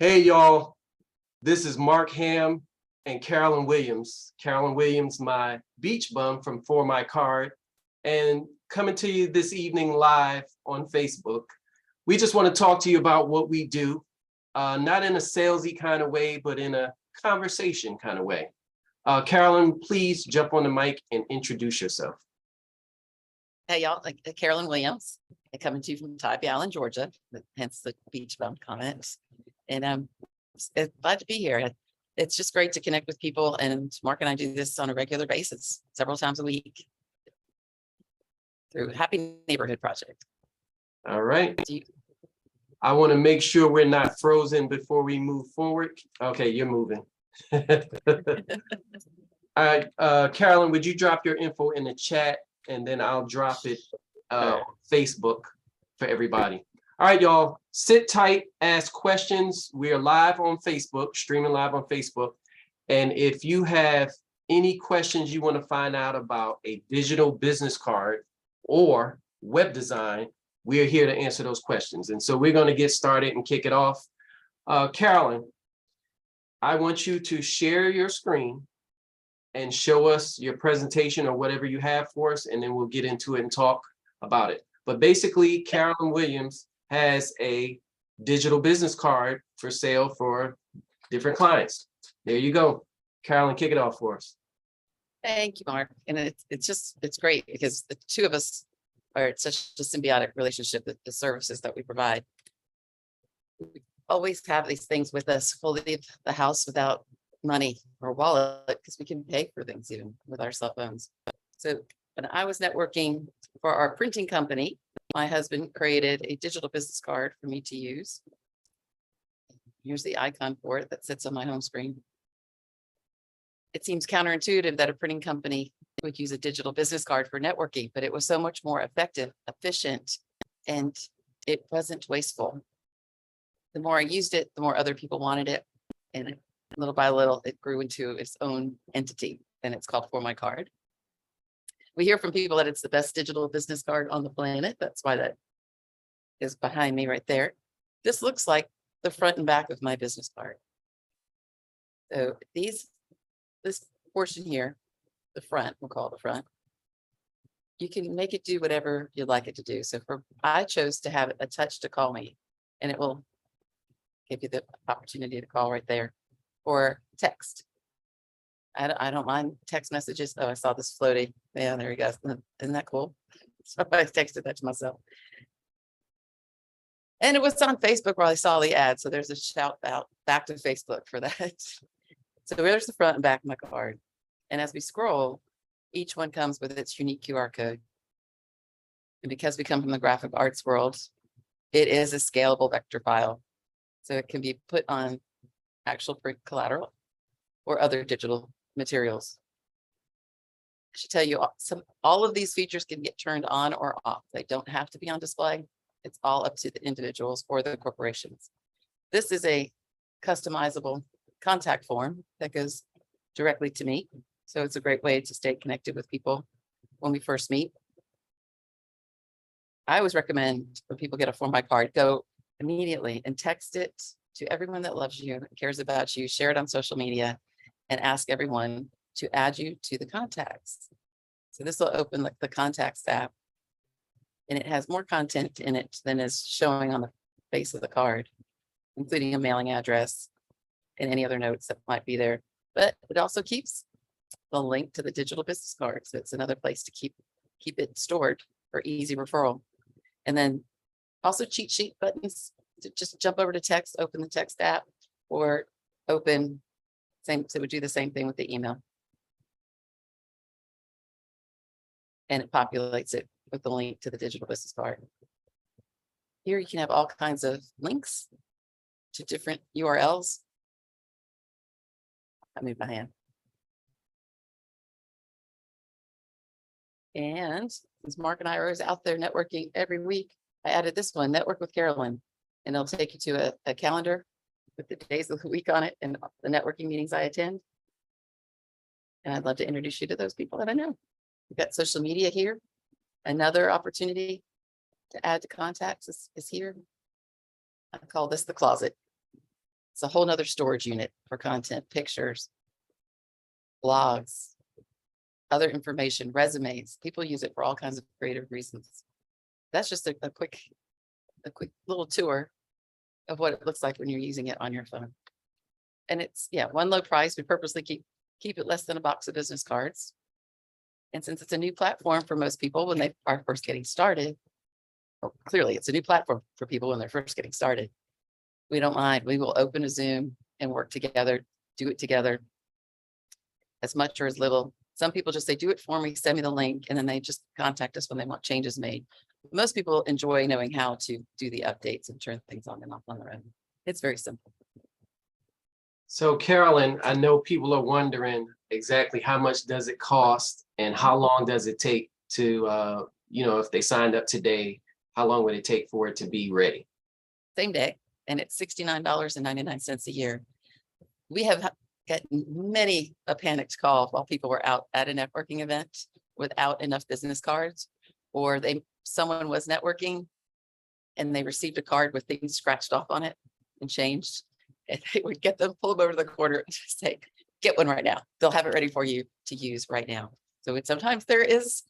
Hey y'all, this is Marc Hamm and Carolyn Williams. Carolyn Williams, my beach bum from For My Card, and coming to you this evening live on Facebook. We just want to talk to you about what we do, not in a salesy kind of way, but in a conversation kind of way. Carolyn, please jump on the mic and introduce yourself. Hey y'all, like Carolyn Williams, coming to you from Tybee Island, Georgia, hence the beach bum comment. And I'm glad to be here. It's just great to connect with people, and Mark and I do this on a regular basis, several times a week through Happy Neighborhood Project. All right. I want to make sure we're not frozen before we move forward. Okay, you're moving. All right, Carolyn, would you drop your info in the chat, and then I'll drop it on Facebook for everybody. All right, y'all, sit tight, ask questions. We are live on Facebook, streaming live on Facebook. And if you have any questions you want to find out about a digital business card or web design, we are here to answer those questions. And so we're going to get started and kick it off. Carolyn, I want you to share your screen and show us your presentation or whatever you have for us, and then we'll get into it and talk about it. But basically, Carolyn Williams has a digital business card for sale for different clients. There you go. Carolyn, kick it off for us. Thank you, Mark. And it's great because the two of us are such a symbiotic relationship, that the services that we provide. We always have these things with us. We'll leave the house without money or wallet because we can pay for things even with our cell phones. So when I was networking for our printing company, my husband created a digital business card for me to use. Here's the icon for it that sits on my home screen. It seems counterintuitive that a printing company would use a digital business card for networking, but it was so much more effective, efficient, and it wasn't wasteful. The more I used it, the more other people wanted it. And little by little, it grew into its own entity, and it's called For My Card. We hear from people that it's the best digital business card on the planet. That's why that is behind me right there. This looks like the front and back of my business card. So this portion here, the front, we'll call it the front, you can make it do whatever you'd like it to do. So I chose to have it a touch to call me, and it will give you the opportunity to call right there, or text. I don't mind text messages. Oh, I saw this floating. Yeah, there he goes. Isn't that cool? So I texted that to myself. And it was on Facebook where I saw the ad. So there's a shout out back to Facebook for that. So there's the front and back of my card. And as we scroll, each one comes with its unique QR code. And because we come from the graphic arts world, it is a scalable vector file. So it can be put on actual print collateral or other digital materials. I should tell you, all of these features can get turned on or off. They don't have to be on display. It's all up to the individuals or the corporations. This is a customizable contact form that goes directly to me. So it's a great way to stay connected with people when we first meet. I always recommend when people get a For My Card, go immediately and text it to everyone that loves you, that cares about you, share it on social media, and ask everyone to add you to the contacts. So this will open the contacts app, and it has more content in it than is showing on the face of the card, including a mailing address and any other notes that might be there. But it also keeps the link to the digital business card. So it's another place to keep it stored for easy referral. And then also cheat sheet buttons to just jump over to text, open the text app, or open same. So it would do the same thing with the email. And it populates it with the link to the digital business card. Here you can have all kinds of links to different URLs. I moved my hand. And since Mark and I are always out there networking every week, I added this one, Network with Carolyn, and it'll take you to a calendar with the days of the week on it and the networking meetings I attend. And I'd love to introduce you to those people that I know. We've got social media here. Another opportunity to add to contacts is here. I call this the closet. It's a whole nother storage unit for content, pictures, blogs, other information, resumes. People use it for all kinds of creative reasons. That's just a quick little tour of what it looks like when you're using it on your phone. And it's, yeah, one low price. We purposely keep it less than a box of business cards. And since it's a new platform for most people when they are first getting started, well, clearly it's a new platform for people when they're first getting started. We don't mind. We will open a Zoom and work together, do it together as much or as little. Some people just say, do it for me, send me the link, and then they just contact us when they want changes made. Most people enjoy knowing how to do the updates and turn things on and off on their own. It's very simple. So Carolyn, I know people are wondering exactly how much does it cost and how long does it take to, if they signed up today, how long would it take for it to be ready? Same day, and it's $69.99 a year. We have gotten many a panicked call while people were out at a networking event without enough business cards, or someone was networking and they received a card with things scratched off on it and changed. And they would get them, pull them over to the corner and just say, get one right now. They'll have it ready for you to use right now. So sometimes there is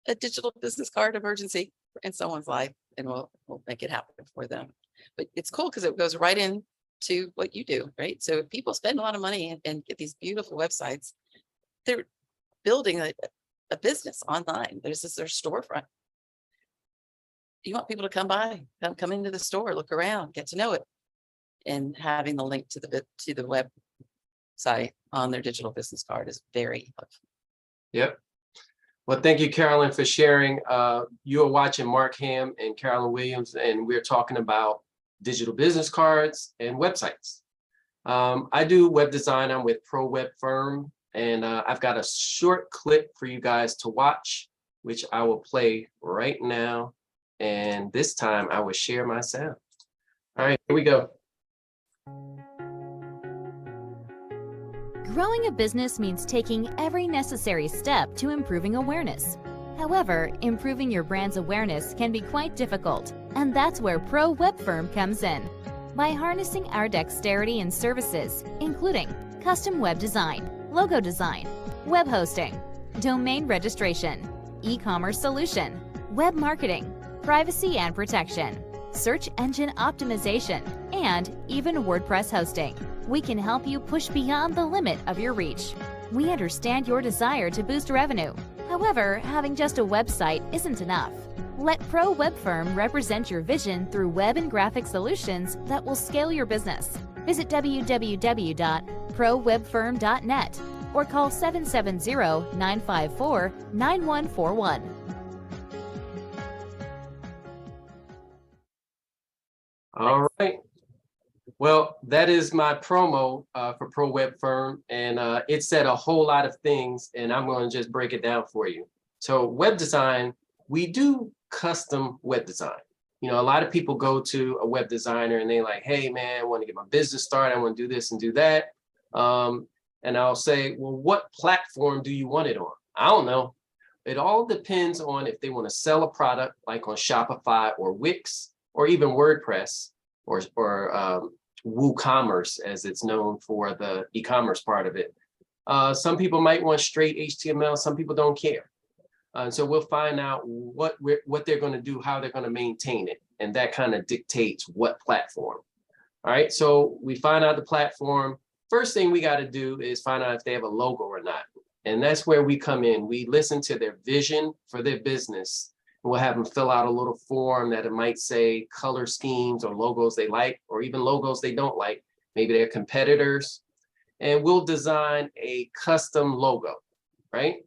a digital business card emergency in someone's life, and we'll make it happen for them. But it's cool because it goes right into what you do, right? So if people spend a lot of money and get these beautiful websites, they're building a business online. Their storefront. You want people to come by, come into the store, look around, get to know it. And having the link to the website on their digital business card is very helpful. Yep. Well, thank you, Carolyn, for sharing. You are watching Marc Hamm and Carolyn Williams, and we're talking about digital business cards and websites. I do web design. I'm with Pro Web Firm, and I've got a short clip for you guys to watch, which I will play right now. And this time I will share my sound. All right, here we go. Growing a business means taking every necessary step to improving awareness. However, improving your brand's awareness can be quite difficult, and that's where Pro Web Firm comes in. By harnessing our dexterity and services, including custom web design, logo design, web hosting, domain registration, e-commerce solution, web marketing, privacy and protection, search engine optimization, and even WordPress hosting, we can help you push beyond the limit of your reach. We understand your desire to boost revenue. However, having just a website isn't enough. Let Pro Web Firm represent your vision through web and graphic solutions that will scale your business. Visit www.prowebfirm.net or call 770-954-9141. All right. Well, that is my promo for Pro Web Firm, and it said a whole lot of things, and I'm going to just break it down for you. So web design, we do custom web design. A lot of people go to a web designer and they're like, hey, man, I want to get my business started. I want to do this and do that. And I'll say, well, what platform do you want it on? I don't know. It all depends on if they want to sell a product like on Shopify or Wix or even WordPress or WooCommerce, as it's known for the e-commerce part of it. Some people might want straight HTML. Some people don't care. So we'll find out what they're going to do, how they're going to maintain it. And that kind of dictates what platform. All right. So we find out the platform. First thing we got to do is find out if they have a logo or not. And that's where we come in. We listen to their vision for their business. We'll have them fill out a little form that it might say color schemes or logos they like, or even logos they don't like. Maybe they're competitors. And we'll design a custom logo, right?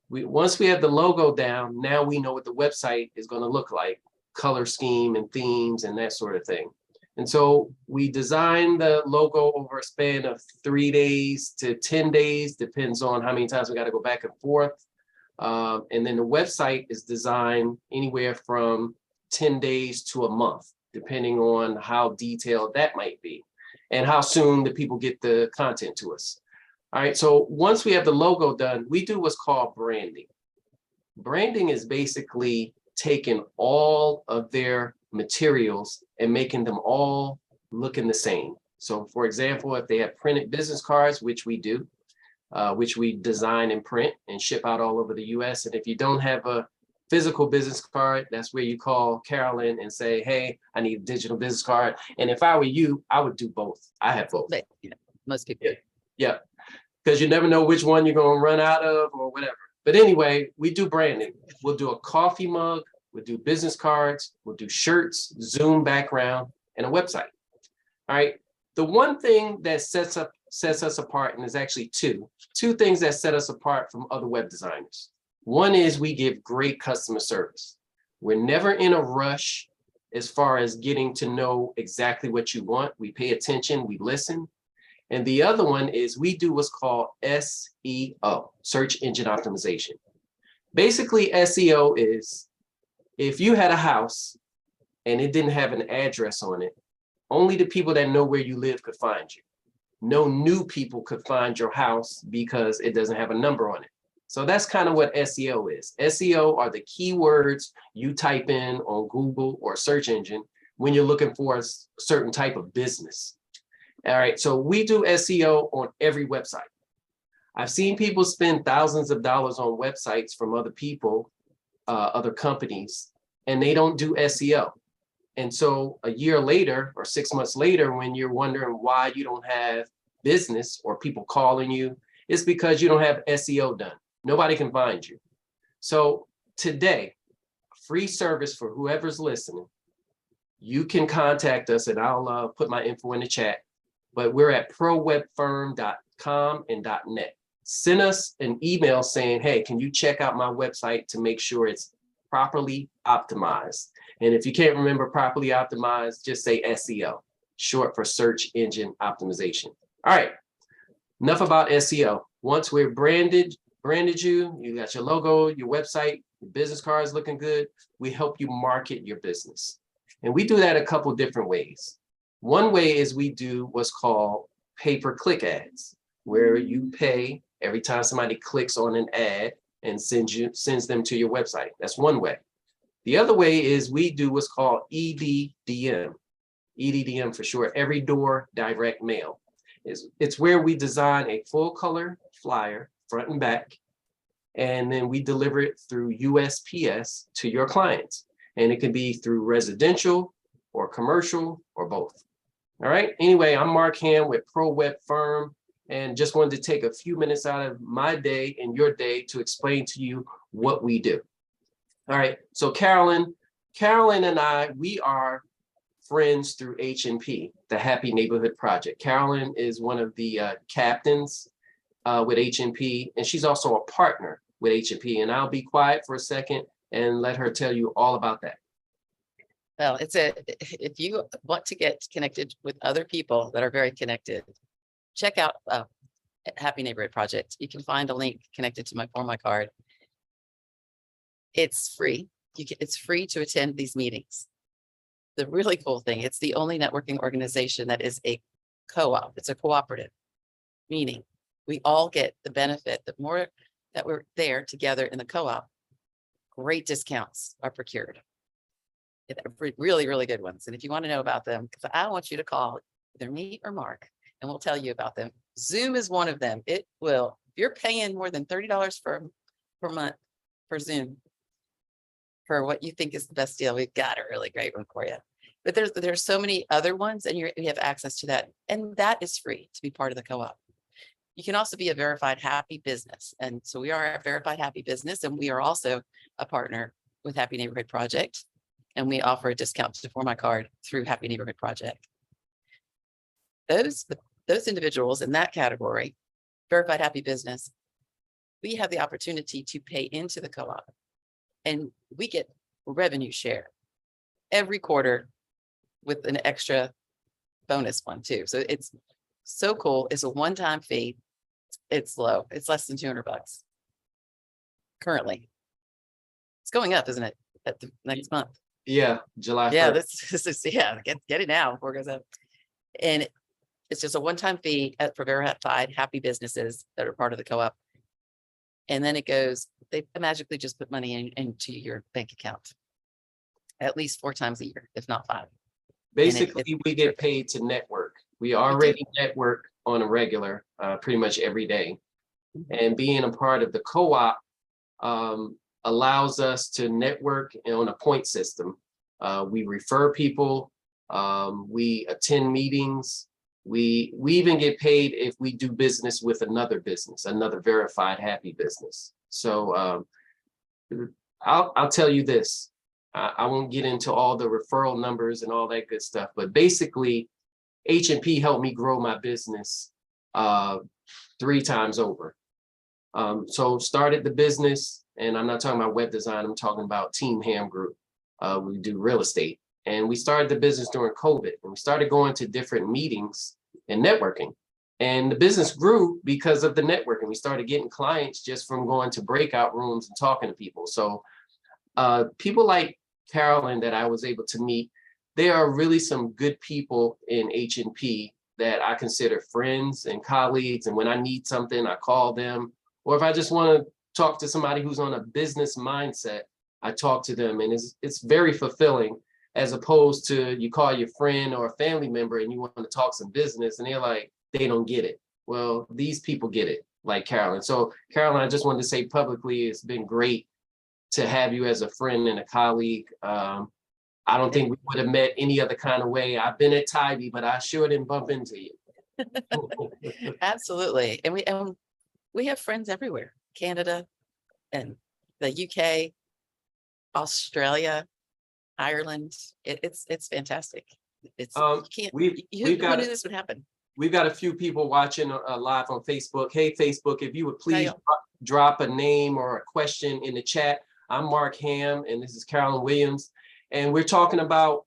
Once we have the logo down, now we know what the website is going to look like, color scheme and themes and that sort of thing. And so we design the logo over a span of 3 days to 10 days, depends on how many times we got to go back and forth. And then the website is designed anywhere from 10 days to a month, depending on how detailed that might be and how soon the people get the content to us. All right, so once we have the logo done, we do what's called branding. Branding is basically taking all of their materials and making them all looking the same. So for example, if they have printed business cards, which we do, which we design and print and ship out all over the US. And if you don't have a physical business card, that's where you call Carolyn and say, hey, I need a digital business card. And if I were you, I would do both. I have both. But, you know, most people. Yeah, because you never know which one you're going to run out of or whatever. But anyway, we do branding. We'll do a coffee mug, we'll do business cards, we'll do shirts, Zoom background, and a website. All right. The one thing that sets us apart, and there's actually two things that set us apart from other web designers. One is we give great customer service. We're never in a rush as far as getting to know exactly what you want. We pay attention, we listen. And the other one is we do what's called SEO, search engine optimization. Basically, SEO is if you had a house and it didn't have an address on it, only the people that know where you live could find you. No new people could find your house because it doesn't have a number on it. So that's kind of what SEO is. SEO are the keywords you type in on Google or search engine when you're looking for a certain type of business. All right, so we do SEO on every website. I've seen people spend thousands of dollars on websites from other people, other companies, and they don't do SEO. And so a year later or 6 months later, when you're wondering why you don't have business or people calling you, it's because you don't have SEO done. Nobody can find you. So today, free service for whoever's listening, you can contact us and I'll put my info in the chat, but we're at prowebfirm.com and .net. Send us an email saying, hey, can you check out my website to make sure it's properly optimized? And if you can't remember properly optimized, just say SEO, short for search engine optimization. All right, enough about SEO. Once we're branded you, you got your logo, your website, your business card is looking good, we help you market your business. And we do that a couple different ways. One way is we do what's called pay-per-click ads, where you pay every time somebody clicks on an ad and sends them to your website. That's one way. The other way is we do what's called EDDM. EDDM for short, every door direct mail. It's where we design a full color flyer, front and back, and then we deliver it through USPS to your clients. And it can be through residential or commercial or both. All right. Anyway, I'm Marc Hamm with Pro Web Firm, and just wanted to take a few minutes out of my day and your day to explain to you what we do. All right. So Carolyn and I, we are friends through H&P, the Happy Neighborhood Project. Carolyn is one of the captains with H&P, and she's also a partner with H&P. And I'll be quiet for a second and let her tell you all about that. Well, if you want to get connected with other people that are very connected, check out Happy Neighborhood Project. You can find a link connected to my card. It's free. It's free to attend these meetings. The really cool thing, it's the only networking organization that is a co-op. It's a cooperative, meaning we all get the benefit. The more that we're there together in the co-op, great discounts are procured. Really, really good ones. And if you want to know about them, because I want you to call either me or Mark, and we'll tell you about them. Zoom is one of them. It will, if you're paying more than $30 per month for Zoom, for what you think is the best deal, we've got a really great one for you. But there's so many other ones, and you have access to that. And that is free to be part of the co-op. You can also be a verified happy business. And so we are a verified happy business, and we are also a partner with Happy Neighborhood Project. And we offer a discount to For My Card through Happy Neighborhood Project. Those individuals in that category, verified happy business, we have the opportunity to pay into the co-op, and we get revenue share every quarter with an extra bonus one too. So it's so cool. It's a one-time fee. It's low. It's less than $200 currently. It's going up, isn't it? At the next month. Yeah, July 1st. Yeah, this is get it now before it goes up. And it's just a one-time fee for verified happy businesses that are part of the co-op. And then it goes, they magically just put money into your bank account at least 4 times a year, if not 5. Basically, we get paid to network. We already network on a regular, pretty much every day. And being a part of the co-op allows us to network on a point system. We refer people, we attend meetings, we even get paid if we do business with another business, another verified happy business. So I'll tell you this, I won't get into all the referral numbers and all that good stuff, but basically H&P helped me grow my business 3 times over. So started the business, and I'm not talking about web design, I'm talking about Team Hamm Group. We do real estate, and we started the business during COVID, and we started going to different meetings and networking. And the business grew because of the networking. We started getting clients just from going to breakout rooms and talking to people. So people like Carolyn that I was able to meet, there are really some good people in H&P that I consider friends and colleagues. And when I need something, I call them. Or if I just want to talk to somebody who's on a business mindset, I talk to them. And it's very fulfilling, as opposed to you call your friend or a family member and you want to talk some business and they're like, they don't get it. Well, these people get it, like Carolyn. So Carolyn, I just wanted to say publicly, it's been great to have you as a friend and a colleague. I don't think we would have met any other kind of way. I've been at Tybee, but I sure didn't bump into you. Absolutely. And we have friends everywhere, Canada and the UK, Australia, Ireland. It's fantastic. It's you can't, who knew this would happen? We've got a few people watching live on Facebook. Hey, Facebook, if you would please drop a name or a question in the chat. I'm Marc Hamm, and this is Carolyn Williams. And we're talking about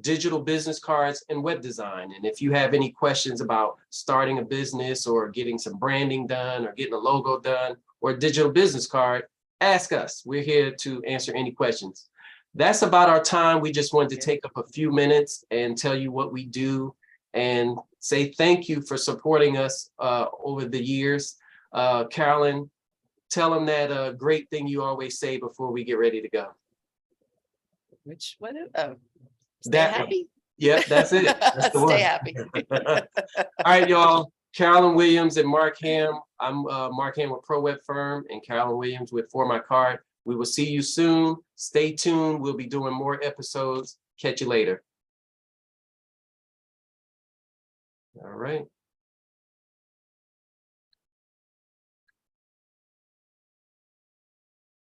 digital business cards and web design. And if you have any questions about starting a business or getting some branding done or getting a logo done or a digital business card, ask us. We're here to answer any questions. That's about our time. We just wanted to take up a few minutes and tell you what we do and say thank you for supporting us over the years. Carolyn, tell them that great thing you always say before we get ready to go. Which one? Stay happy. Yep, that's it. That's the Stay one. happy. All right, y'all. Carolyn Williams and Marc Hamm. I'm Marc Hamm with Pro Web Firm and Carolyn Williams with For My Card. We will see you soon. Stay tuned. We'll be doing more episodes. Catch you later. All right.